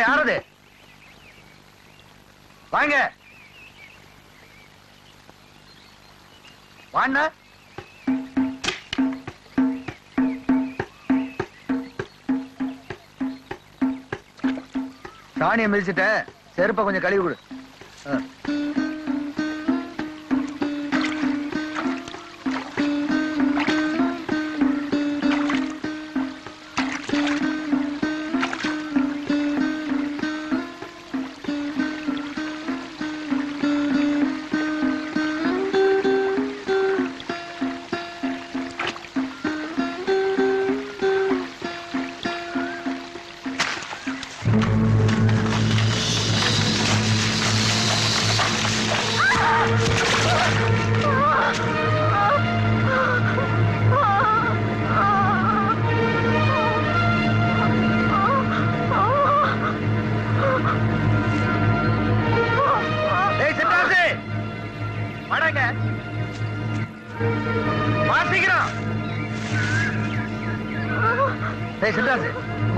யாரது? வாங்க வாண்ணா. சாணியை மிதிச்சுட்ட, செருப்ப கொஞ்சம் கழுவி கொடு.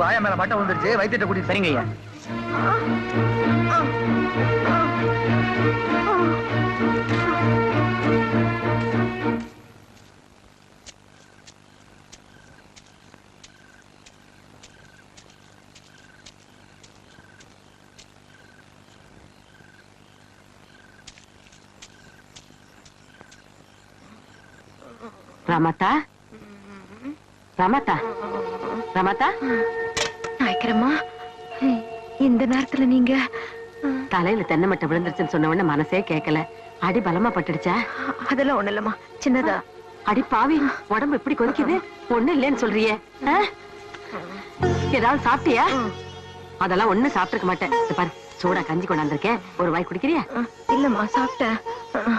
வாயா மேல மட்டை வந்துருச்சு, வைத்திட்ட கூட்டி. சரிங்க ஐயா. Ramada, Ramada, Ramada. நாய்க்கிறம்மா, இந்த நேரத்துல நீங்க? தலையில தென்னை மட்டை விழுந்துருச்சுன்னு சொன்ன உடனே மனசே கேட்கல. அடி பலமா பட்டுடுச்சா? அதெல்லாம் ஒண்ணு இல்லம்மா, சின்னதா. அடி பாவி, உடம்பு எப்படி கொதிக்குது? ஒண்ணு இல்லைன்னு சொல்றியே. ஏதாவது சாப்பிட்டியா? அதெல்லாம் ஒண்ணு சாப்பிட்டுருக்க மாட்டேன். பாரு, சூடா கஞ்சி கொண்டாந்துருக்கேன், ஒரு வாய் குடிக்கிறியா? இல்லம்மா, சாப்பிட்டேன்.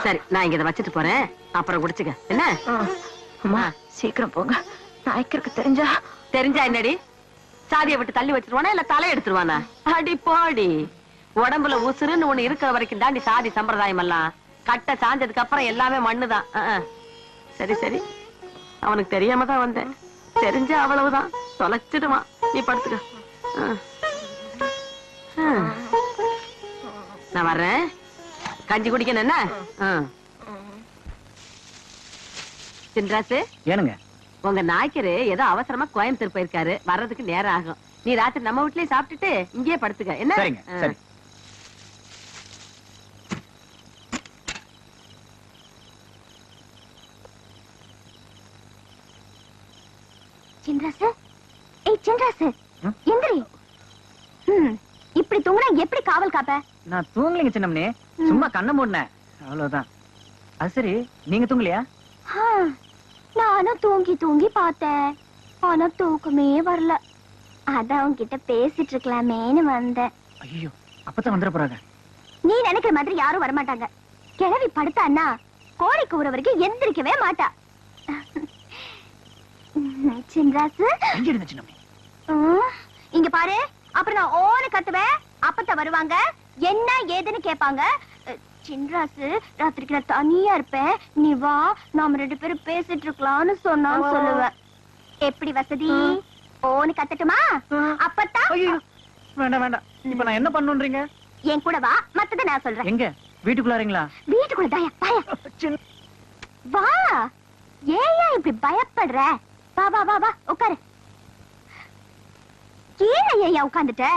சரி, நான் இங்க வச்சுட்டு போறேன், அப்புறம் குடிச்சுக்க. என்ன? அம்மா சீக்கிரம் போங்க, நாய்க்கருக்கு தெரிஞ்சா என்னடி? சாதியை விட்டு தள்ளி வச்சிருவானா இல்ல தலை எடுத்துருவானா? அடி போடி, உடம்புல உசுருன்னு ஒண்ணு இருக்கிற வரைக்கும் தாண்டி சாதி சம்பிரதாயம் எல்லாம். கட்ட சாஞ்சதுக்கு அப்புறம் எல்லாமே மண்ணுதான். சரி சரி, அவனுக்கு தெரியாம தான் வந்தேன். தெரிஞ்ச அவ்வளவுதான், தொலைச்சிடுவான். நீ படுத்துக்க. நான் வர்றேன், கஞ்சி குடிக்கணும். என்ன சின்ராசு? ஏனுங்க? உங்க நாய்க்கரு ஏதோ அவசரமா கோயம்புத்தூர் போயிருக்காரு, வர்றதுக்கு நேரம் ஆகும். நீ ராத்திரி நம்ம வீட்லயே சாப்பிட்டுட்டு இங்கேயே படுத்துக்க. என்ன? சரிங்க. சரி. சின்ராசு, ஏய் சின்ராசு, எந்திரி. இப்படி தூங்குனா எப்படி காவல் காப்ப? நான் தூங்கலைங்க சின்னம்னே, சும்மா கண்ணை மூடினேன், அவ்வளவுதான். அது சரி, நீங்க தூங்கலையா? நானும் தூங்கி தூங்கி பார்த்தேன், ஆனா தூக்கமே வரல. அதான் உன்கிட்ட பேசிட்டு இருக்கலாமேன்னு வந்தேன். ஐயோ, அப்பதான் வந்துட போறாங்க. நீ நினைக்கிற மாதிரி யாரும் வரமாட்டாங்க. கிழவி படுத்தான்னா கோழி கூற வரைக்கும் எந்திரிக்கவே மாட்டா. சின்ராசு, இங்க பாரு, அப்புறம் நான் ஓன கத்துவேன். அப்பத்த வருவாங்க, என்ன ஏதுன்னு கேட்பாங்க. சின்ராசு, ராத்திரிக்கு நான் தனியா இருப்பேன், நீ வா, நாம 2 பேரும் பேசிட்டு இருக்கலாம்னு சொன்னான்னு சொல்லுவேன். எப்படி வசதி? ஓன்னு கத்தட்டுமா? அப்பத்தா? வேண்டாம் வேண்டாம், இப்ப நான் என்ன பண்ணுன்றீங்க? என் கூட வா, மத்தத நான் சொல்றேன். எங்க? வீட்டுக்குள்ளாரீங்களா? வீட்டுக்குள்ள தாயா, பாயா வா. ஏயா இப்படி பயப்படுற? வா வா வா வா, உட்காரு. ஏன் ஐயா உட்கார்ந்துட்ட?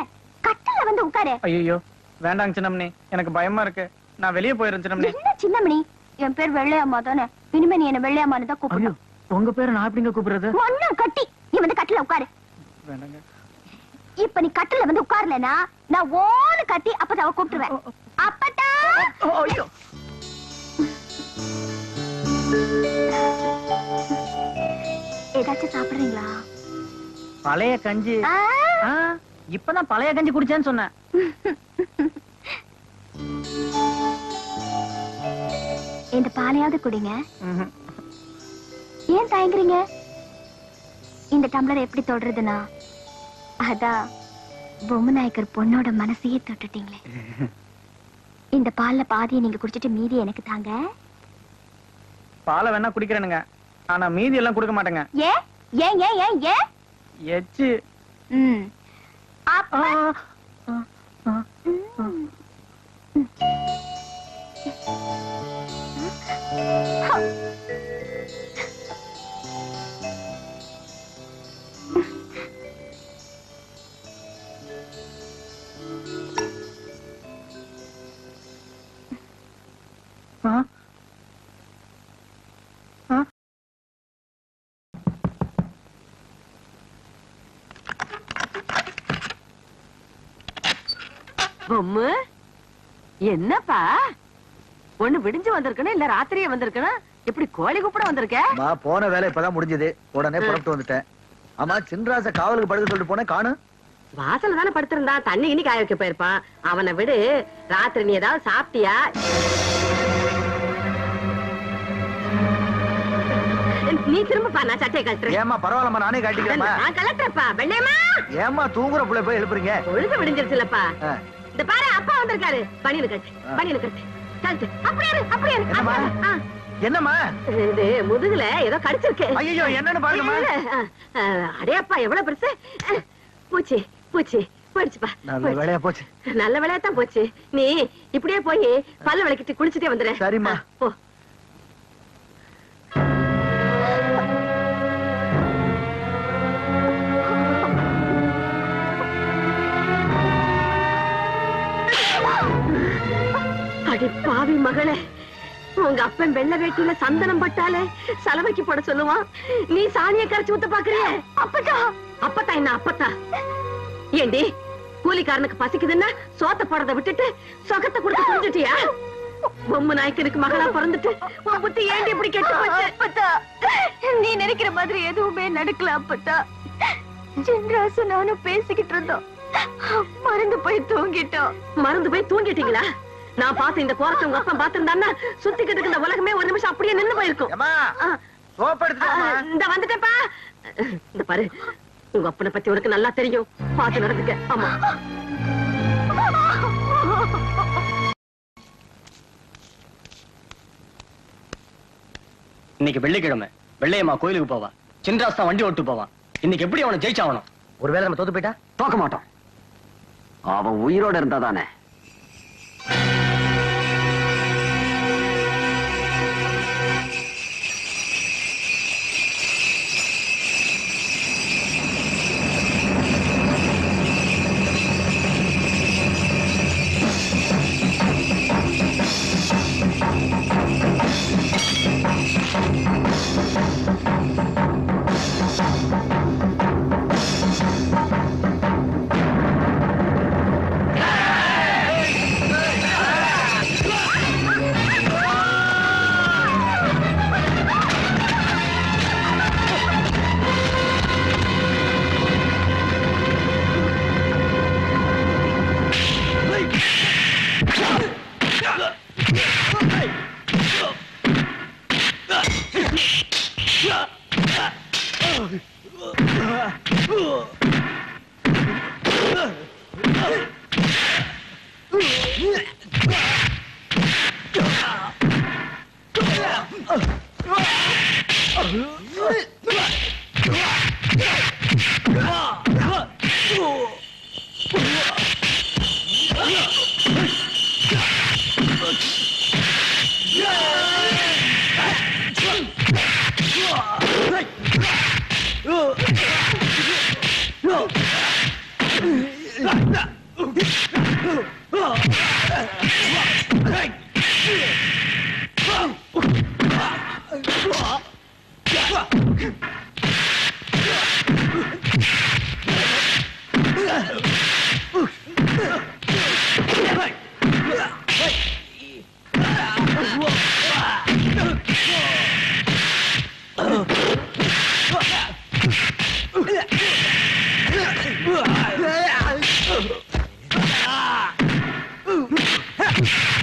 கட்டில வந்து உட்காரு. ஐயோ வேண்டாங்க சின்னமணி, எனக்கு பயமா இருக்கு, நான் வெளியே போயிடுறேன் சின்னமணி. என்ன சின்னமணி? என் பேர் வெள்ளையம்மா தானே, இனிமே நீ என்ன வெள்ளையம்மான்னு தான் கூப்பிடணும். உங்க பேரு நான் எப்படிங்க கூப்பிடுறது? ஒண்ணும் கட்டி, நீ வந்து கட்டில உட்காரு. வேண்டாங்க. இப்ப நீ கட்டில வந்து உட்காரலனா நான் ஓன்னு கட்டி அப்பதாவ கூப்பிட்டுருவேன். அப்பதா. ஐயோ, ஏதாச்சும் சாப்பிடுறீங்களா? பழைய கஞ்சி. இப்பதான் பழைய கஞ்சி குடிச்சேன்னு சொன்னேன். இந்த பாலையாவது குடிங்க. ஏன் தயங்குறீங்க? இந்த டம்ளர் எப்படி தொடுறதுன்னா, அதான் பொம்மநாயக்கர் பொண்ணோட மனசையே தொட்டுட்டீங்களே. இந்த பால்ல பாதியை நீங்க குடிச்சிட்டு மீதி எனக்கு தாங்க. பாலை வேணா குடிக்கிறேனுங்க, ஆனா மீதி எல்லாம் கொடுக்க மாட்டேங்க. ஏன் ஏன் ஏன் ஏன் ஏன்? எச்சு. அப்பா. பொம்மு என்னப்பா ஒண்ணு விடிஞ்சு வந்திருக்கணும் இல்ல ராத்திரியே வந்திருக்கணும், இப்படி கோழி கூப்பிட வந்திருக்க? போன வேலை இப்பதான் முடிஞ்சது, உடனே புறப்பட்டு வந்துட்டேன். ஆமா, சின்ராச காவலுக்கு படுக்க சொல்லிட்டு போனேன், காணு. வாசல்ல தானே படுத்திருந்தா, தண்ணி கிண்ணி காய வைக்க போயிருப்பான். அவனை விடு, ராத்திரி நீ ஏதாவது சாப்பிட்டியா? நீ திரும்பப்பா, நான் சட்டையை கழட்டுறேன். ஏமா பரவாயில்லமா, நானே காட்டிக்கிறேன். நான் கலட்டுறப்பா. வெள்ளையம்மா, ஏமா தூங்குற புள்ள போய் எழுப்புறீங்க? பொழுது விடிஞ்சிருச்சுலப்பா. இந்த பாரு, அப்பா வந்திருக்காரு. பணியனு கட்டு, பணியனு கட்டு, கட்டு. அப்படியே அப்படியே. என்னம்மா இது? முதுகுல ஏதோ கடிச்சிருக்கு. ஐயோ, என்னன்னு பாருங்கம்மா. அடே அப்பா, எவ்வளவு பெருசு. பூச்சி பூச்சி போயிடுச்சுப்பா. நல்ல வேலையா போச்சு. நல்ல வேலையா தான் போச்சு. நீ இப்படியே போய் பல்ல விளக்கிட்டு குளிச்சுட்டே வந்துடுற. சரிம்மா. போ. அடி பாவி மகளே, உங்க அப்பன் வெள்ளை வேட்டியில சந்தனம் பட்டாலே சலவைக்கு போட சொல்லுவான். நீ சாணியை கரைச்சு ஊத்த பாக்குறிய? அப்பத்தா அப்பத்தா என்ன அப்பத்தா? ஏண்டி, கூலிக்காரனுக்கு பசிக்குதுன்னா சோத்த போறதை விட்டுட்டு சொகத்தை கொடுத்து குடிச்சிட்டியா? பொம்மை நாய்க்கனுக்கு மகளா பிறந்துட்டு உன் புத்தி ஏண்டி இப்படி கெட்டு போச்சு? அப்பத்தா, நீ நினைக்கிற மாதிரி எதுவுமே நடக்கல அப்பத்தா. சின்ராசு நானும் பேசிக்கிட்டு இருந்தோம், மறந்து போய் தூங்கிட்டோம். மறந்து போய் தூங்கிட்டீங்களா? நான் பார்த்த இந்த கோரத்தை உங்க அப்பா பாத்திருந்தான்னா சுத்திக்கிட்டு இந்த உலகமே ஒரு நிமிஷம் அப்படியே நின்னு போயிருக்கும். இந்த வந்துட்டேப்பா. இந்த பாரு, உங்க அப்பனை பத்தி உனக்கு நல்லா தெரியும், பார்த்து நடந்துக்க. ஆமா, இன்னைக்கு வெள்ளிக்கிழமை, வெள்ளையம்மா கோயிலுக்கு போவான். சின்ராஸ் தான் வண்டி ஓட்டு போவான். இன்னைக்கு எப்படி அவனை ஜெயிச்சாகணும். ஒருவேளை நம்ம தோத்து போயிட்டா? தோக்க மாட்டோம். அவன் உயிரோட இருந்தாதானே.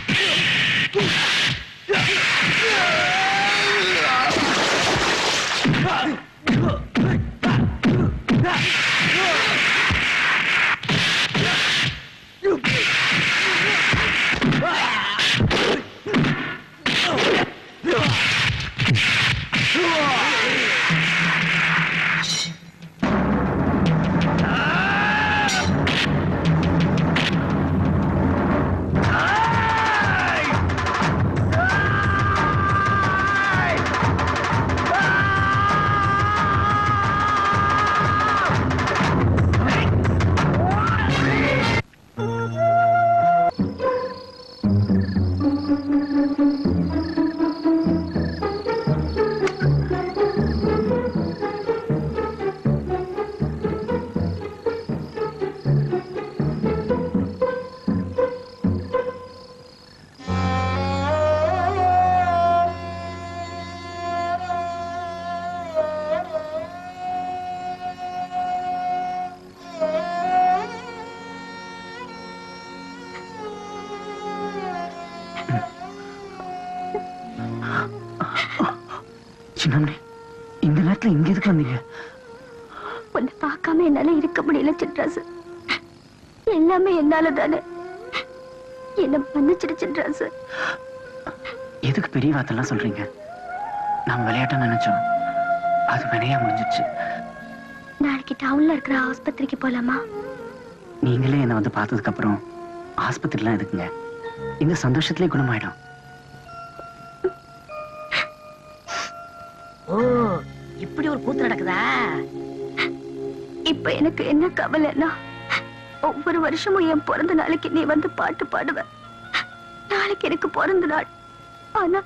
Ah! சின்னம்னே, இந்த நேரத்துல இங்க எதுக்கு வந்தீங்க? உன்னை பார்க்காம என்னால இருக்க முடியல சின்ராசு. எல்லாமே என்னால தானே. என்ன மன்னிச்சிடு சின்ராசு. எதுக்கு பெரிய வார்த்தைலாம் சொல்றீங்க? நாம விளையாட்ட நினைச்சோம், அது வினையா முடிஞ்சிச்சு. நாளைக்கு டவுன்ல இருக்கிற ஆஸ்பத்திரிக்கு போலாமா? நீங்களே என்ன வந்து பார்த்ததுக்கு அப்புறம் ஆஸ்பத்திரிலாம் எதுக்குங்க? இந்த சந்தோஷத்திலே குணமாயிடும். ஓ, இப்படி ஒரு கூத்து நடக்குதா? இப்ப எனக்கு என்ன கவலைன்னா, ஒவ்வொரு வருஷமும் என் பிறந்த நாளைக்கு நீ வந்து பாட்டு பாடுவ. நாளைக்கு எனக்கு பிறந்த நாள், ஆனா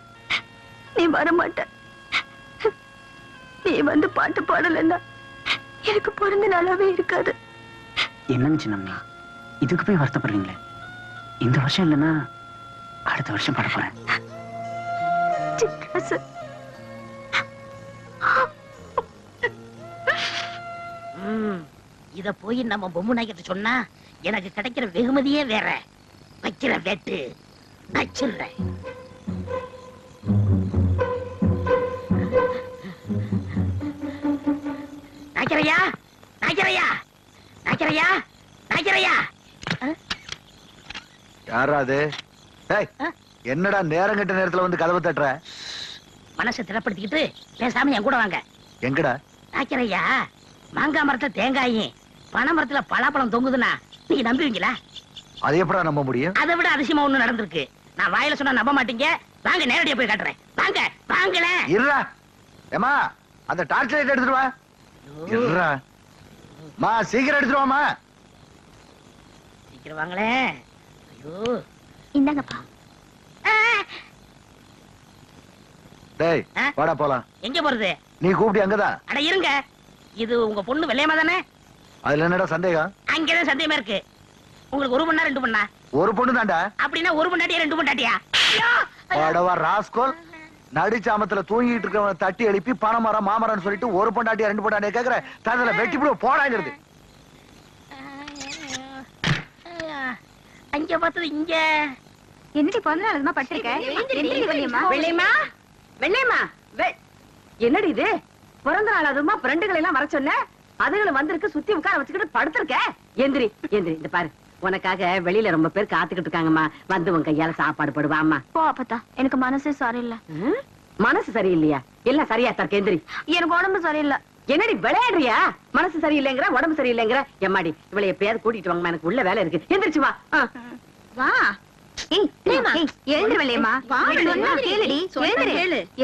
நீ வரமாட்ட. நீ வந்து பாட்டு பாடலன்னா எனக்கு பிறந்த நாளாவே இருக்காது. என்னங்க சின்னம்மா, இதுக்கு போய் வருத்தப்படுறீங்களே? இந்த வருஷம் இல்லைன்னா அடுத்த வருஷம் பாட போறேன். சின்ராசு, இத போய் நம்ம பொம்மை நாய்கிட்ட சொன்னா எனக்கு கிடைக்கிற வெகுமதியே வேற. வைக்கிற வெட்டு நச்சிடுறேன். நாய்க்கரையா, நாய்க்கரையா, நாய்க்கரையா, நாய்க்கரையா. யாரா அது? என்னடா நேரம் கெட்ட நேரத்துல வந்து கதவை தட்டுற? மனசை திடப்படுத்திக்கிட்டு பேசாம என் கூட வாங்க. எங்கடா? நாய்க்கரையா, மாங்காய் மரத்துல தேங்காயும் பனை மரத்துல பலாப்பழம் தொங்குதுன்னா நீங்க நம்புவீங்களா? அது எப்படா நம்ப முடியும்? அதை விட அதிசயமா ஒண்ணு நடந்திருக்கு. நான் வாயில சொன்னா நம்ப மாட்டீங்க. வாங்க, நேரடியா போய் காட்டுறேன். வாங்க வாங்கல. இருடா. ஏமா, அந்த டார்ச் லைட் எடுத்துட்டு வா. இருடா. மா, சீக்கிரம் எடுத்துட்டு வாமா. சீக்கிரம் வாங்களே. ஐயோ, இந்தாங்கப்பா. டேய், வாடா போலாம். எங்க போறது? நீ கூப்பிட்டு அங்கதான். அட இருங்க, இது உங்க பொண்ணு வெள்ளையம்மா தானே? அதுல என்னடா சந்தேகம்? அங்கதான் சந்தேகமா இருக்கு. உங்களுக்கு ஒரு பொண்ணா 2 பொண்ணா? ஒரு பொண்ணு தாண்டா. அப்படின்னா ஒரு பொண்டாட்டியா 2 பொண்டாட்டியா? வாடவா ராஸ்கோல். நடிச்சாமத்துல தூங்கிட்டு இருக்கவன தட்டி எழுப்பி பணமரம் மாமரம்னு சொல்லிட்டு ஒரு பொண்டாட்டியா 2 பொண்டாட்டியா கேக்குற? ததுல வெட்டி போடு போடாங்கிறது. அங்க பார்த்தது இங்க. என்னடி பிறந்த நாள் அதுமா பட்டிருக்க? வெள்ளையம்மா, வெள்ளையம்மா, என்னடி இது? பிறந்த நாள் அதுமா ஃப்ரெண்டுகளை எல்லாம் வர சொன்ன, அதுகளும் வந்திருக்கு. சுத்தி உட்கார வச்சுக்கிட்டு படுத்திருக்க. எந்திரி எந்திரி. இந்த பாரு, உனக்காக வெளியில ரொம்ப பேர் காத்துக்கிட்டு இருக்காங்கம்மா. வந்து உன் கையால சாப்பாடு போடுவாம்மா. போ அப்பத்தா, எனக்கு மனசே சரியில்லை. மனசு சரியில்லையா? எல்லாம் சரியா தர்க்க. எந்திரி. எனக்கு உடம்பு சரியில்லை. என்னடி விளையாடுறியா? மனசு சரியில்லைங்கிற, உடம்பு சரியில்லைங்கிற. எம்மாடி, இவளை எப்பயாவது கூட்டிட்டு வாங்கம்மா, எனக்கு உள்ள வேலை இருக்கு. எந்திரிச்சு வா. வா. எழுந்துரு வெள்ளையம்மா. கேளுடி,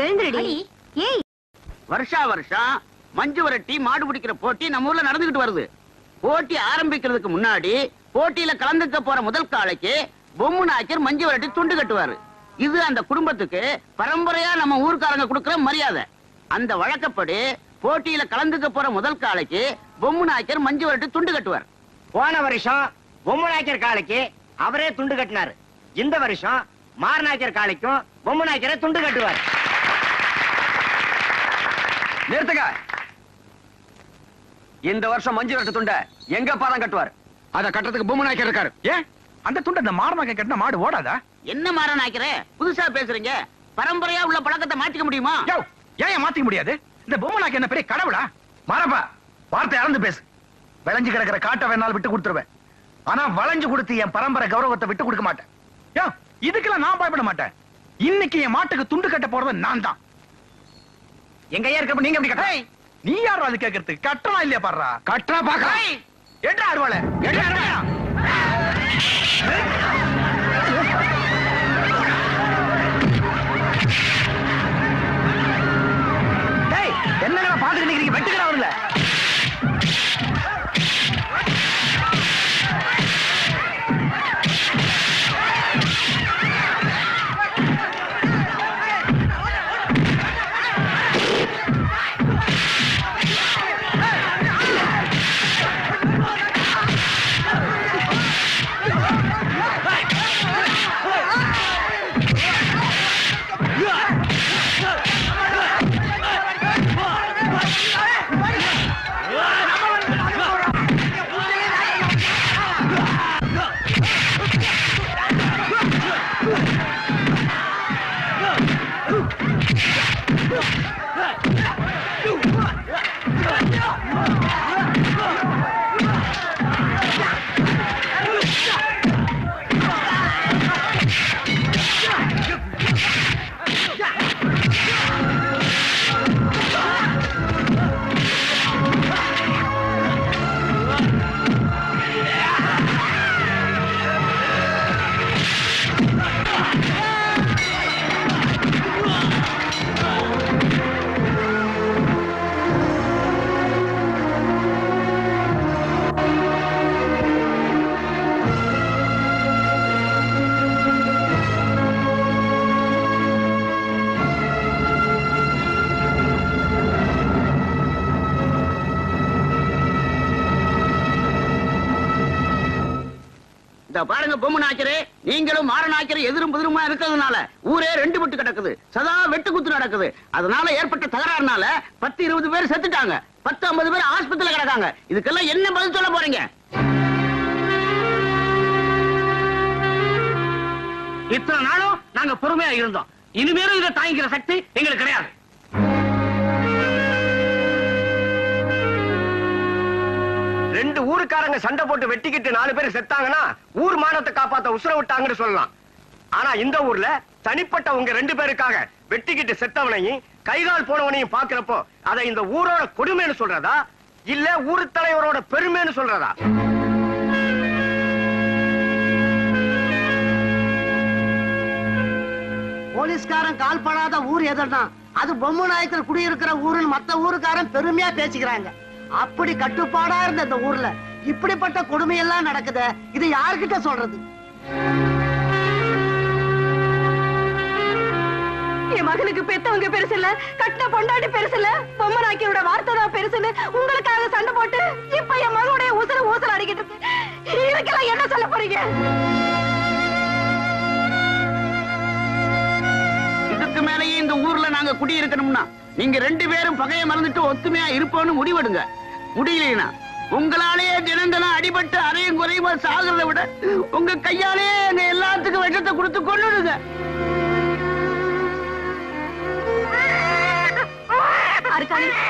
எழுந்துருடி. ஏய், வருஷா வருஷம் மஞ்சு விரட்டி மாடு பிடிக்கிற போட்டி நம்ம ஊர்ல நடந்துகிட்டு வருது. போட்டி ஆரம்பிக்கிறதுக்கு முன்னாடி போட்டியில கலந்துக்க போற முதல் காளைக்கு பொம்மு நாய்க்கர் மஞ்சு விரட்டி துண்டு கட்டுவாரு. இது அந்த குடும்பத்துக்கு பரம்பரையா நம்ம ஊர்க்காரங்க கொடுக்கிற மரியாதை. அந்த வழக்கப்படி போட்டியில கலந்துக்க போற முதல் காளைக்கு பொம்மு நாய்க்கர் மஞ்சு விரட்டி துண்டு கட்டுவார். போன வருஷம் பொம்மு நாய்க்கர் காளைக்கு அவரே துண்டு கட்டினாரு. இந்த வருஷம் மார் நாய்க்கர் காளைக்கும் பொம்மு நாய்க்கரை துண்டு கட்டுவார். நிறுத்துங்க. இந்த வருஷம் மஞ்சு விரட்டு துண்ட எங்க பாதம் கட்டுவார். அத கட்டுறதுக்கு பொம்மை நாய்க்கர் இருக்காரு. ஏன் அந்த துண்டை இந்த மாடு நாய்க்கர் கட்டினா மாடு ஓடாதா? என்ன மாற நாய்க்கர புதுசா பேசுறீங்க? பரம்பரையா உள்ள பழக்கத்தை மாத்திக்க முடியுமா? ஏன் மாத்திக்க முடியாது? இந்த பொம்மை நாய்க்கர் என்ன பெரிய கடவுளா? மாறப்பா, வார்த்தை இறந்து பேசு. விளைஞ்சு கிடக்கிற காட்டை வேணாலும் விட்டு கொடுத்துருவேன். ஆனா வளைஞ்சு கொடுத்து என் பரம்பரை கௌரவத்தை விட்டு கொடுக்க மாட்டேன். இதுக்கெல்லாம் நான் பயப்பட மாட்டேன். இன்னைக்கு என் மாட்டுக்கு துண்டு கட்ட போறது நான் தான். எங்க ஐயா இருக்கப்ப நீங்க எப்படி கட்ட? நீ யாரும் அது கேட்கறதுக்கு? கட்டலாம் இல்லையா பாடுறா? கட்டா பாக்க எட்ரா அருவாள, எட்ரா அருவாளா. டேய், என்னடா பாத்துக்கிட்டு நிக்கிறீங்க? வெட்டுக்கிறா அவங்கள. இந்த பாருங்க பொம்மை நாய்க்கரே, நீங்களும் மாற நாய்க்கரே எதிரும் புதிருமா இருக்கிறதுனால ஊரே ரெண்டு விட்டு கிடக்குது, சதா வெட்டு குத்து நடக்குது. அதனால ஏற்பட்ட தகராறுனால 10-20 பேர் செத்துட்டாங்க, 10-50 பேர் ஆஸ்பத்திரியில கிடக்காங்க. இதுக்கெல்லாம் என்ன பதில் சொல்ல போறீங்க? இத்தனை நாளும் நாங்க பொறுமையா இருந்தோம், இனிமேலும் இதை தாங்கிக்கிற சக்தி எங்களுக்கு கிடையாது. ரெண்டு ஊருக்காரங்க சண்டை போட்டு வெட்டிக்கிட்டு 4 பேர் செத்தாங்கன்னா ஊர் மானத்தை காப்பாத்த உசுர விட்டாங்கன்னு சொல்லலாம். ஆனா இந்த ஊர்ல தனிப்பட்ட உங்க 2 பேருக்காக வெட்டிக்கிட்டு செத்தவனையும் கைகால் போனவனையும் பாக்குறப்போ அதை இந்த ஊரோட கொடுமைன்னு சொல்றதா இல்ல ஊர் தலைவரோட பெருமைன்னு சொல்றதா? போலீஸ்காரன் கால் படாத ஊர் எதுனா அது பொம்மை நாயக்கர் குடியிருக்கிற ஊருன்னு மத்த ஊருக்காரன் பெருமையா பேசிக்கிறாங்க. அப்படி கட்டுப்பாடா இருந்த இந்த ஊர்ல இப்படிப்பட்ட கொடுமையெல்லாம் நடக்குது, இது யார்கிட்ட சொல்றது? என் மகனுக்கு பெத்தவங்க பெருசு இல்ல, கட்டின பொண்டாட்டி பெருசு இல்ல, பொம்மை நாய்க்கரோட வார்த்தை தான் பெருசுன்னு உங்களுக்காக சண்டை போட்டு இப்ப என் மகனுடைய ஊசல அடிக்கிட்டு இருக்கு. இதுக்கெல்லாம் என்ன சொல்ல போறீங்க? இதுக்கு மேலேயே இந்த ஊர்ல நாங்க குடியிருக்கணும்னா நீங்க 2 பேரும் பகையை மறந்துட்டு ஒத்துமையா இருப்போம்னு முடிவெடுங்க. முடியலனா உங்களாலே தினந்தனம் அடிபட்டு அரையும் குறையுமா சாகிறத விட உங்க கையாலே எங்க எல்லாத்துக்கும் விஷத்தை கொடுத்து கொன்னுடுங்க.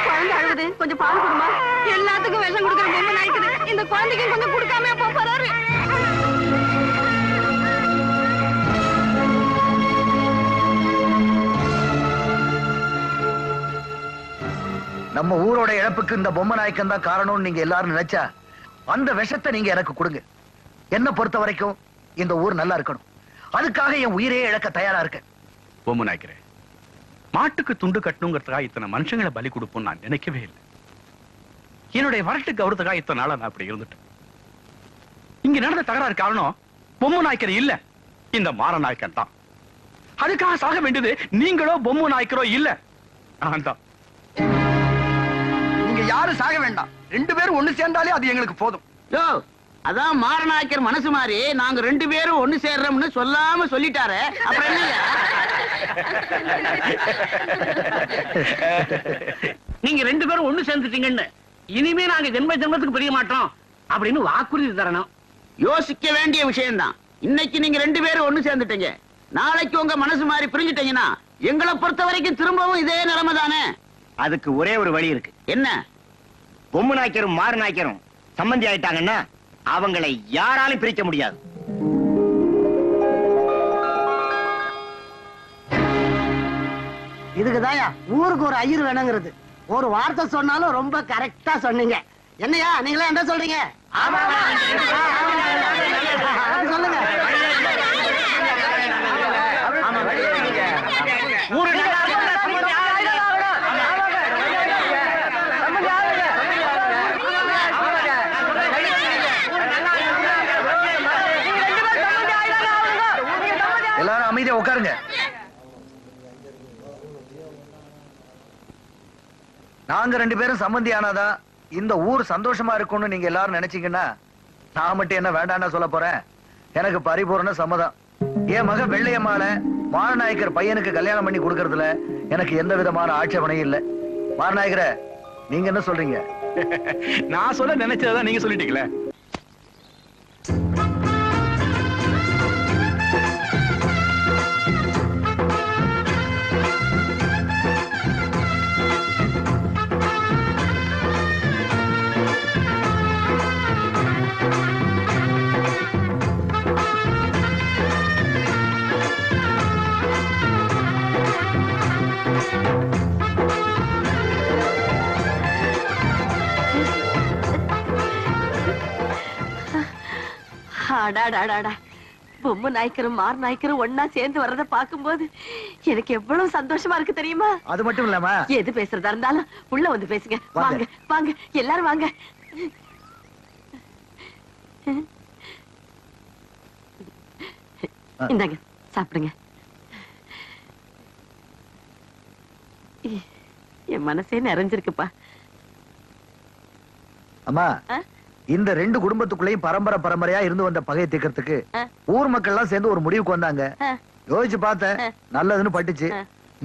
குழந்தை அழுகுது, கொஞ்சம் பால் கொடுமா. எல்லாத்துக்கும் விஷம் கொடுக்கற பொம்மை நாய்க்குது, இந்த குழந்தைக்கு கொஞ்சம் கொடுக்காம போறாரு. நம்ம ஊரோட இழப்புக்கு இந்த பொம்மை நாயக்கன் தான் காரணம்னு நீங்க எல்லாரும் நினைச்சா அந்த விஷத்தை நீங்க எனக்கு கொடுங்க. என்ன பொறுத்த வரைக்கும் இந்த ஊர் நல்லா இருக்கணும், அதுக்காக என் உயிரே இழக்க தயாரா இருக்கேன். பொம்மை நாய்க்கிறேன், மாட்டுக்கு துண்டு கட்டணுங்கிறதுக்காக இத்தனை மனுஷங்களை பலி கொடுப்போம் நான் நினைக்கவே இல்லை. என்னுடைய வரட்டுக்கு அவரதுக்காக இத்தனை நாளா நான் அப்படி இருந்துட்டேன். இங்க நடந்த தகராறு காரணம் பொம்மை நாய்க்கர் இல்ல, இந்த மாற நாய்க்கன் தான். அதுக்காக சாக வேண்டியது நீங்களோ பொம்மை நாய்க்கரோ இல்ல, நான் தான். நீங்க யாரும் சாக வேண்டாம், 2 பேரும் ஒண்ணு சேர்ந்தாலே அது எங்களுக்கு போதும். யோ, அதான் மாரநாயக்கர் மனசு மாதிரி நாங்க 2 பேரும் ஒண்ணு சேர்றோம்னு சொல்லாம சொல்லிட்டாரு. அப்புறம் என்னங்க? நீங்க 2 பேரும் ஒண்ணு சேர்ந்துட்டீங்கன்னு இனிமே நாங்க ஜென்மத்துக்கு பிரிய மாட்டோம் அப்படின்னு வாக்குறுதி தரணும். யோசிக்க வேண்டிய விஷயம்தான். இன்னைக்கு நீங்க 2 பேரும் ஒண்ணு சேர்ந்துட்டீங்க, நாளைக்கு உங்க மனசு மாதிரி பிரிஞ்சுட்டீங்கன்னா எங்களை பொறுத்த வரைக்கும் திரும்பவும் இதே நிலைமை தானே. அதுக்கு ஒரே ஒரு வழி இருக்கு. என்ன? பொம்மை நாய்க்கரும் மாறு நாய்க்கரும் சம்பந்தி ஆயிட்டாங்கன்னா அவங்களை யாராலும் பிரிக்க முடியாது. இதுக்குதாயா ஊருக்கு ஒரு ஐயர் வேணுங்கிறது. ஒரு வார்த்தை சொன்னாலும் ரொம்ப கரெக்டா சொன்னீங்க. என்னையா நீங்களா என்ன சொல்றீங்க? சொல்லுங்க. எல்லாரும் அமைதியா உட்காருங்க. நாங்க 2 பேரும் சம்பந்தி ஆனாதான் இந்த ஊர் சந்தோஷமா இருக்கும்னு நீங்க எல்லாரும் நினைச்சீங்கன்னா நான் மட்டும் என்ன வேண்டாம்னு சொல்ல போறேன். எனக்கு பரிபூர்ண சம்மதம். என் மக வெள்ளையம்மாள மாரநாயக்கர் பையனுக்கு கல்யாணம் பண்ணி கொடுக்கறதுல எனக்கு எந்த விதமான ஆட்சேபனையும் இல்லை. மாரநாயக்கர, நீங்க என்ன சொல்றீங்க? நான் சொல்ல நினைச்சதான் நீங்க சொல்லிட்டீங்களே. பொம்மை நாய்க்கரும் மாறு நாய்க்கரும் ஒன்னா சேர்ந்து வர்றத பாக்கும்போது எனக்கு எவ்வளவு சந்தோஷமா இருக்கு தெரியுமா? அது மட்டும் இல்லாம எது பேசுறதா இருந்தாலும் உள்ள வந்து பேசுங்க. வாங்க வாங்க எல்லாரும் வாங்க. இந்தாங்க சாப்பிடுங்க. என் மனசே நிறைஞ்சிருக்குப்பா. அம்மா, இந்த 2 குடும்பத்துக்குள்ளேயும் பரம்பரையா இருந்து வந்த பகையை தீர்க்கறதுக்கு ஊர் மக்கள் எல்லாம் சேர்ந்து ஒரு முடிவுக்கு வந்தாங்க. யோசிச்சு பார்த்தேன், நல்லதுன்னு பட்டுச்சு.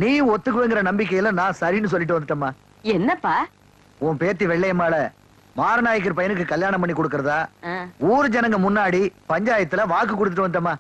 நீ ஒத்துக்குவேங்கிற நம்பிக்கையில நான் சரின்னு சொல்லிட்டு வந்துட்டேம்மா. என்னப்பா? உன் பேத்தி வெள்ளையம்மாள மாரநாயக்கர் பையனுக்கு கல்யாணம் பண்ணி கொடுக்கறதா ஊர் ஜனங்க முன்னாடி பஞ்சாயத்துல வாக்கு கொடுத்துட்டு வந்தம்மா.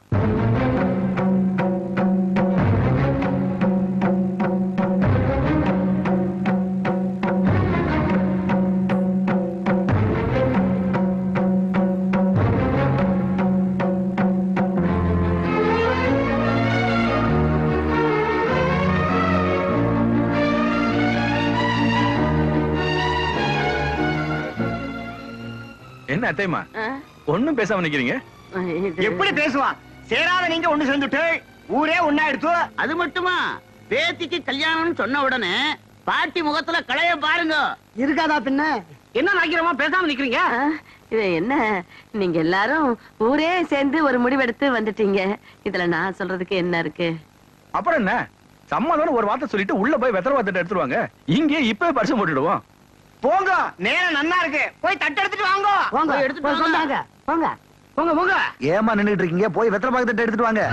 என்ன அத்தைமா ஒண்ணும் பேசாம நிக்கிறீங்க? எப்படி பேசுவான்? சேராத நீங்க ஒண்ணு சேர்ந்துட்டு ஊரே ஒண்ணா எடுத்து. அது மட்டுமா, பேத்திக்கு கல்யாணம்னு சொன்ன உடனே பாட்டி முகத்துல களைய பாருங்க. இருக்காதா பின்ன? என்ன நாக்கிறமா பேசாம நிக்கிறீங்க? இது என்ன, நீங்க எல்லாரும் ஊரே சேர்ந்து ஒரு முடிவெடுத்து வந்துட்டீங்க. இதுல நான் சொல்றதுக்கு என்ன இருக்கு? அப்புறம் என்ன, சம்மதம் ஒரு வார்த்தை சொல்லிட்டு உள்ள போய் வெத்தலை வார்த்தை எடுத்துருவாங்க. இங்கே இப்பவே பரிசு போட்டுடுவோம். போங்க, நேரம் நன்னா இருக்கு, போய் தட்டு எடுத்துட்டு வாங்க. போங்க, எடுத்துட்டு சொன்னாங்க. போங்க போங்க போங்க. ஏமா நின்னுட்டு இருக்கீங்க? போய் வெத்தலை பாக்கு தட்டு எடுத்துட்டு வாங்க.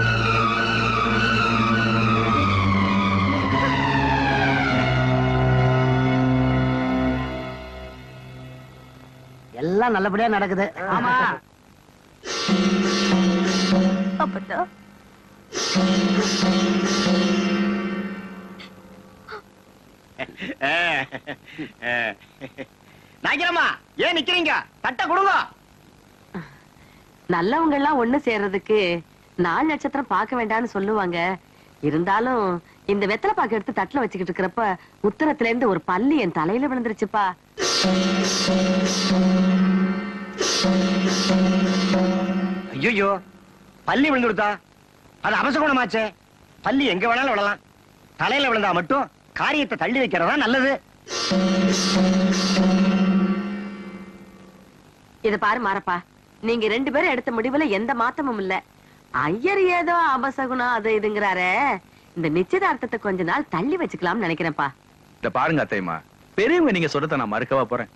எல்லாம் நல்லபடியா நடக்குது. ஆமா. அப்பதா நாய்க்கிறமா ஏன் நிக்கிறீங்க? தட்ட கொடுங்க. நல்லவங்க எல்லாம் ஒண்ணு சேர்றதுக்கு நாள் நட்சத்திரம் பார்க்க வேண்டாம்னு சொல்லுவாங்க. இருந்தாலும் இந்த வெத்தலை பாக்கு எடுத்து தட்டுல வச்சுக்கிட்டு இருக்கிறப்ப உத்தரத்துல இருந்து ஒரு பல்லி என் தலையில விழுந்துருச்சுப்பா. ஐயோ, பள்ளி விழுந்துருத்தா? அது அபசகுணமாச்சே. பள்ளி எங்க வேணாலும் விழலாம், தலையில விழுந்தா மட்டும் காரியத்தை தள்ளி வைக்கிறதா நல்லது. இத பாரு மாரப்பா, நீங்க 2 பேரும் எடுத்த முடிவுல எந்த மாற்றமும் இல்ல. ஐயர் ஏதோ அபசகுணம் அது இதுங்கிறாரே, இந்த நிச்சயதார்த்தத்தை கொஞ்ச நாள் தள்ளி வச்சுக்கலாம்னு நினைக்கிறேன்ப்பா. இத பாருங்க அத்தைமா, பெரியவங்க நீங்க சொல்றத நான் மறுக்கவா போறேன்?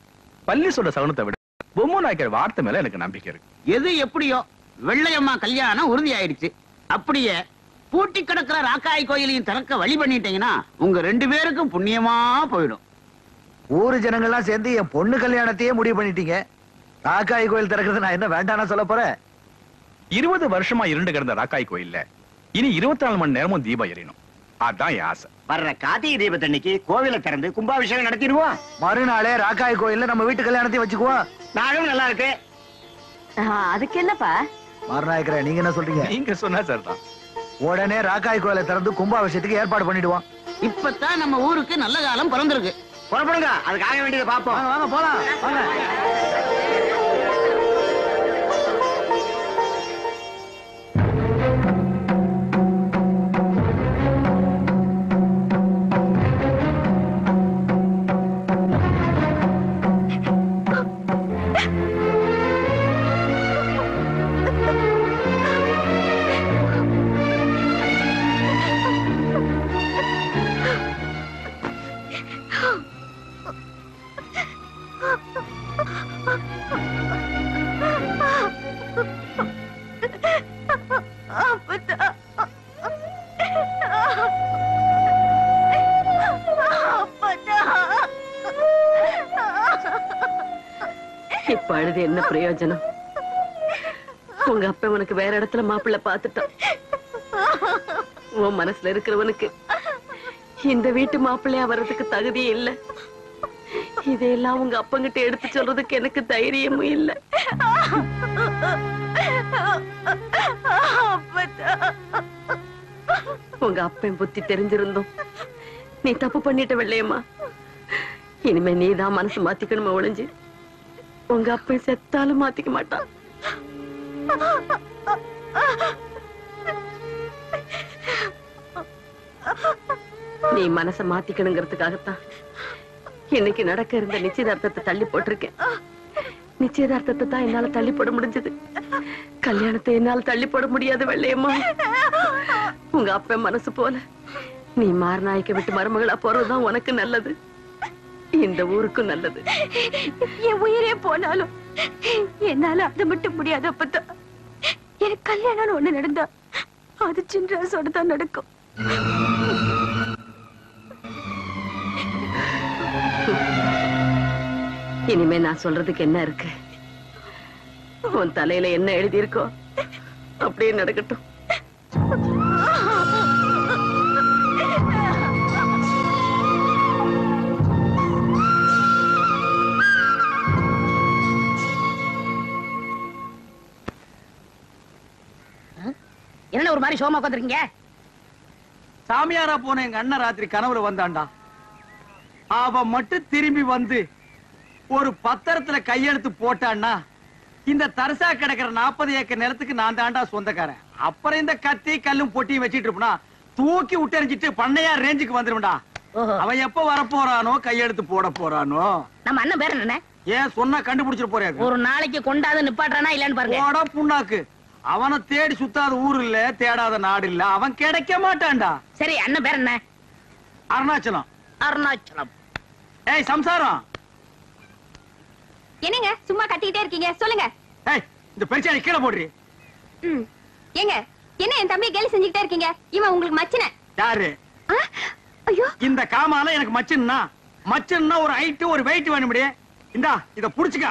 பள்ளி சொல்ற சகுனத்தை விட பொம்மை நாயக்கர் வார்த்தை மேல எனக்கு நம்பிக்கை இருக்கு. எது எப்படியோ வெள்ளையம்மா கல்யாணம் உறுதி ஆயிடுச்சு. அப்படியே பூட்டி கிடக்கிற ராக்காய் கோயிலையும் திறக்க வழி பண்ணிட்டீங்கன்னா உங்க 2 பேருக்கும் புண்ணியமா போயிடும். ஊரு ஜனங்கள்லாம் சேர்ந்து என் பொண்ணு கல்யாணத்தையே முடிவு பண்ணிட்டீங்க. ராக்காய் கோயில் திறக்கிறது நான் என்ன வேண்டானா சொல்ல போறேன்? 20 வருஷமா இருண்டு கிடந்த ராக்காய் கோயில்ல இனி 24 மணி நேரமும் தீபம் எரியணும். அதான் என் ஆசை. வர்ற கார்த்திகை தீபத்தன்னைக்கு கோவிலை திறந்து கும்பாபிஷேகம் நடத்திடுவோம். மறுநாளே ராக்காய் கோயில்ல நம்ம வீட்டு கல்யாணத்தையும் வச்சுக்குவோம். நாளும் நல்லா இருக்கு. அதுக்கு என்னப்பா? மறுநாயக்கர நீங்க என்ன சொல்றீங்க? நீங்க சொன்னா சரிதான். உடனே ராக்காய் கோயிலை திறந்து கும்பாபிஷேகத்துக்கு ஏற்பாடு பண்ணிடுவோம். இப்பதான் நம்ம ஊருக்கு நல்ல காலம் பிறந்திருக்கு. புறப்படுங்க, அதுக்கு ஆக வேண்டியதை பாப்போம். வாங்க போலாம் வாங்க. இப்ப அழுது என்ன பிரயோஜனம்? உங்க அப்பா உனக்கு வேற இடத்துல மாப்பிள்ளை பாத்துட்டான். உன் மனசுல இருக்கிறவனுக்கு இந்த வீட்டு மாப்பிள்ளையா வர்றதுக்கு தகுதியே இல்ல. இதையெல்லாம் உங்க அப்பங்கிட்ட எடுத்து சொல்றதுக்கு எனக்கு தைரியமும் இல்ல. உங்க அப்பன் புத்தி தெரிஞ்சிருந்தோம் நீ தப்பு பண்ணிட்ட வெள்ளையம்மா. இனிமே நீதான் மனசு மாத்திக்கணுமா ஒளிஞ்சு. உங்க அப்பா செத்தாலும் மாத்திக்க மாட்டான். நீ மனச மாத்திக்கணுங்கிறதுக்காகத்தான் இன்னைக்கு நடக்க இருந்த நிச்சயதார்த்தத்தை தள்ளி போட்டிருக்கேன். நிச்சயதார்த்தத்தை தான் என்னால தள்ளி போட முடிஞ்சது. கல்யாணத்தை என்னால தள்ளி போட முடியாது வெள்ளையம்மா. உங்க அப்பா மனசு போல நீ மாரநாயக்க விட்டு மருமகளா போறதுதான் உனக்கு நல்லது, இந்த ஊருக்கும் நல்லது. என் உயிரே போனாலும் என்னால அதை மட்டும் முடியாது அப்பத்தா. எனக்கு கல்யாணம் ஒண்ணு நடந்தா அது சின்ராசோட தான் நடக்கும். இனிமே நான் சொல்றதுக்கு என்ன இருக்கு? உன் தலையில என்ன எழுதி இருக்கோ அப்படியே நடக்கட்டும். என்ன ஒரு மாதிரி சோமா உட்காந்துருக்கீங்க? சாமியாரா போன எங்க அண்ணன் ராத்திரி கனவுல வந்தான்டா. அவ மட்டும் திரும்பி வந்து ஒரு பத்திரத்துல கையெழுத்து போட்டான்னா இந்த தரிசா கிடக்கிற 40 ஏக்கர் நிலத்துக்கு நான் தாண்டா சொந்தக்காரன். அப்புறம் இந்த கத்தி கல்லும் பொட்டியும் வச்சிட்டு இருப்பா தூக்கி விட்டறிஞ்சிட்டு பண்ணையார் ரேஞ்சுக்கு வந்துருவா. அவன் எப்ப வரப்போறானோ கையெழுத்து போட போறானோ. நம்ம அண்ணன் பேர் என்ன? ஏன் சொன்னா கண்டுபிடிச்சிட்டு போறியா? ஒரு நாளைக்கு கொண்டாந்து நிப்பாட்டானா இல்லன்னு பாருங்க. போடா புண்ணாக்கு. அவனை தேடி சுத்தாத ஊர் இல்ல, தேடாத நாடு இல்ல, அவன் கிடைக்க மாட்டான்டா. சரி, அண்ணன் பேர் என்ன? அருணாச்சலம். அருணாச்சலம். ஏய் சம்சாரம், என்னங்க சும்மா கத்திக்கிட்டே இருக்கீங்க? சொல்லுங்க. ஏய் இந்த பெருச்சாளி கீழே போடுறீ. ஏங்க என்ன என் தம்பியை கேலி செஞ்சுக்கிட்டே இருக்கீங்க? இவன் உங்களுக்கு மச்சின. யாரு? ஐயோ, இந்த காமால எனக்கு மச்சின்னா மச்சின்னா ஒரு ஹைட் ஒரு வெயிட் வேணும்டி. இந்தா இத புடிச்சுக்க.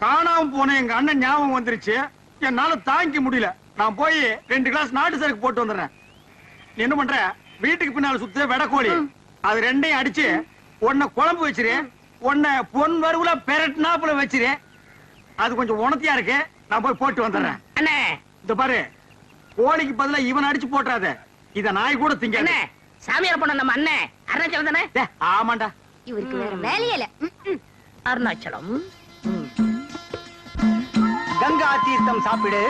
காணாம போன எங்க அண்ணன் ஞாபகம் வந்துருச்சு. என்னால தாங்கிக்க முடியல. நான் போய் 2 கிளாஸ் நாட்டு சரக்கு போட்டு வந்துடுறேன். நீ என்ன பண்ற? வீட்டுக்கு பின்னால சுத்த வெடக்கோழி அது ரெண்டையும் அடிச்சு ஒன்ன குழம்பு வச்சிரு, ஒன்ன பொன் வறுவுல பெரட்னாப்புல வச்சிரு. அது கொஞ்சம் உணர்த்தியா இருக்கு. நான் போய் போட்டு வந்துடுறேன். அண்ணே இந்த பாரு, கோழிக்கு பதிலா இவன் அடிச்சு போட்டுறாத. இத நாய் கூட திங்க. அண்ணே சாமியார் போன நம்ம அண்ணன் அருணாச்சலம் தானே? ஆமாண்டா. இவருக்கு வேற வேலையே இல்ல. அருணாச்சலம். கங்கா தீர்த்தம் சாப்பிடு.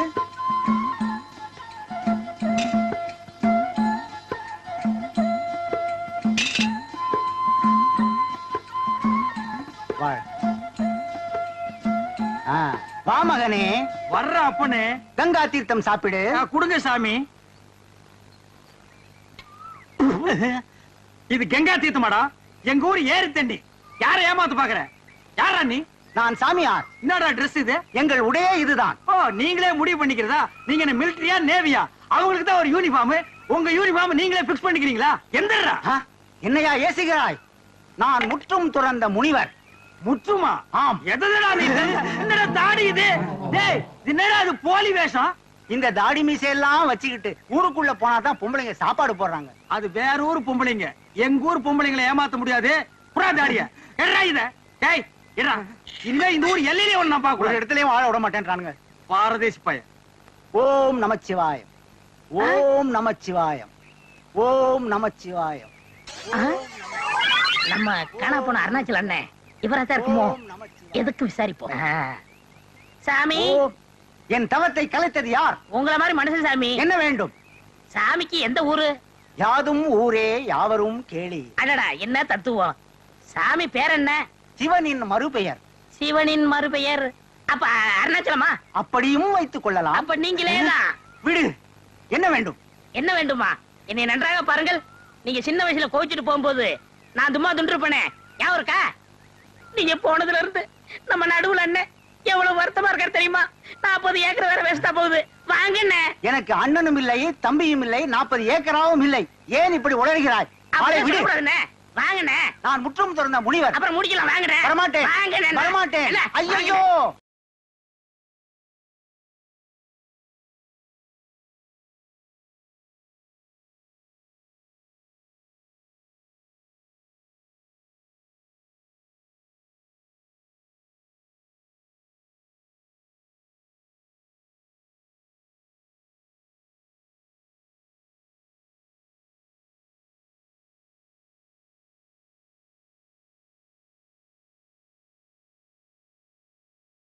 வா மகனே. வர்ற அப்பனே. கங்கா தீர்த்தம் சாப்பிடு. குடுங்க சாமி. இது கங்கா தீர்த்தமாடா. எங்க ஊர் ஏரி தண்ணி. யாரை ஏமாத்து பாக்குற? யாரா நீ? நான் சாமியார். என்னடா ட்ரெஸ் இது? எங்கள் உடையே இதுதான். ஓ, நீங்களே முடிவு பண்ணிக்கிறதா? நீங்க என்ன மிலிட்டரியா நேவியா? அவங்களுக்கு தான் ஒரு யூனிஃபார்ம். உங்க யூனிஃபார்ம் நீங்களே பிக்ஸ் பண்ணிக்கிறீங்களா? எந்தடா? என்னையா ஏசுகிறாய்? நான் முற்றும் துறந்த முனிவர். முற்றுமா? ஆம். எதடா நீ? என்னடா தாடி இது? டேய், என்னடா இது போலி வேஷம்? இந்த தாடி மீசையெல்லாம் வச்சுக்கிட்டு ஊருக்குள்ள போனாதான் பொம்பளைங்க சாப்பாடு போடுறாங்க. அது வேற ஊர் பொம்பளைங்க. எங்க ஊர் பொம்பளைங்களை ஏமாத்த முடியாது. புறா தாடிய எடா இத. டேய் எடா, இனிமே இந்த ஊர் எல்லையிலே ஒண்ணு நான் பார்க்க ஒரு இடத்துலயும் வாழ விட மாட்டேன்றானுங்க. பாரதேசி பையன். ஓம் நமச்சிவாயம், ஓம் நமச்சிவாயம், ஓம் நமச்சிவாயம். நம்ம காணா போன அருணாச்சலம் அண்ணன் இவராதான் இருக்குமோ? எதுக்கு விசாரிப்போம். சாமி, என் தவத்தை கலைத்தது யார்? உங்கள மாதிரி மனுஷன் சாமி. என்ன வேண்டும்? சாமிக்கு எந்த ஊரு? யாதும் ஊரே யாவரும் கேளி. அடடா, என்ன தத்துவம். சாமி பேர் என்ன? சிவனின் மறுபெயர். சிவனின் மறுபெயர். அப்ப அருணாச்சலமா? அப்படியும் வைத்துக் கொள்ளலாம். அப்ப நீங்களேதான். விடு. என்ன வேண்டும்? என்ன வேண்டுமா? என்னை நன்றாக பாருங்கள். நீங்க சின்ன வயசுல கோவிச்சுட்டு போகும்போது நான் தும்மா துண்டிருப்பேனே, ஞாபகம் இருக்கா? நீங்க போனதுல இருந்து நம்ம நடுவுல அண்ணன் எவ்வளவு வருத்தமா இருக்காரு தெரியுமா? 40 ஏக்கர் வேற வேஸ்டா போகுது. வாங்க. எனக்கு அண்ணனும் இல்லை, தம்பியும் இல்லை, 40 ஏக்கராவும் இல்லை. ஏன் இப்படி உளறுகிறாய்? வாங்க. நான் முற்றும் துறந்த முனிவர். அப்புறம் முடிக்கலாம். வாங்க. வரமாட்டேன். வாங்க. வரமாட்டேன். ஐயோ.